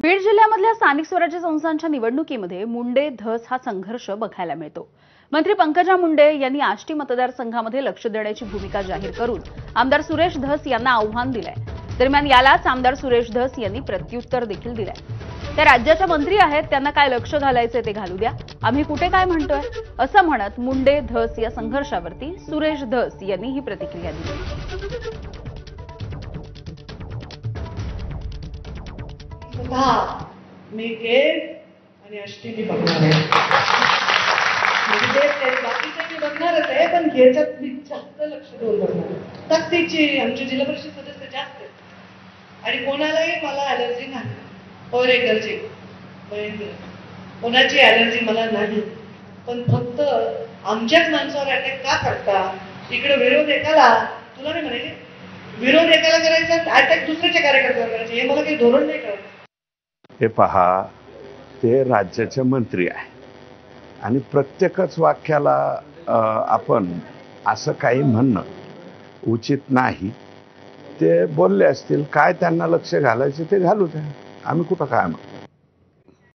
बीड जिल्ह्यामधल्या स्थानिक स्वराज्य संस्थांच्या निवडणुकीमध्ये मुंडे धस हा संघर्ष बघायला मिळतो। मंत्री पंकजा मुंडे यांनी आष्टी मतदारसंघामध्ये लक्ष देण्याची भूमिका जाहीर करून आमदार सुरेश धस यांना आव्हान दिलंय। दरम्यान यालाच आमदार सुरेश धस यांनी प्रत्युत्तर देखील दिलंय। त्या राज्याच्या मंत्री आहेत, त्यांना काय लक्ष घालायचे ते घालू द्या, आम्ही कुठे काय म्हणतोय असं म्हणत मुंडे धस या संघर्षावरती सुरेश धस यांनी ही प्रतिक्रिया दिली। मी केस आणि आष्टी मी बघणार आहे, म्हणजे बाकीचे मी बघणारच आहे, पण याच्यात मी जास्त लक्ष देऊन बघणार आहे। ताकदीची आमची जिल्हा परिषद सदस्य जास्त आहेत आणि कोणालाही मला ॲलर्जी नाही। और एक गरजे कोणाची ॲलर्जी मला नाही, पण फक्त आमच्याच माणसावर अटॅक का करता? इकडे विरोध एकाला, तुला नाही म्हणाले विरोध एकाला करायचा, अटॅक दुसऱ्याच्या कार्यकर्त्यावर करायचं, हे मला काही धोरण नाही कळत। हे पहा, ते राज्याचे मंत्री आहे आणि प्रत्येकच वाक्याला आपण असं काही म्हणणं उचित नाही। ते बोलले असतील, काय त्यांना लक्ष घालायचे ते घालू द्या, आम्ही कुठं काय म्हणतो।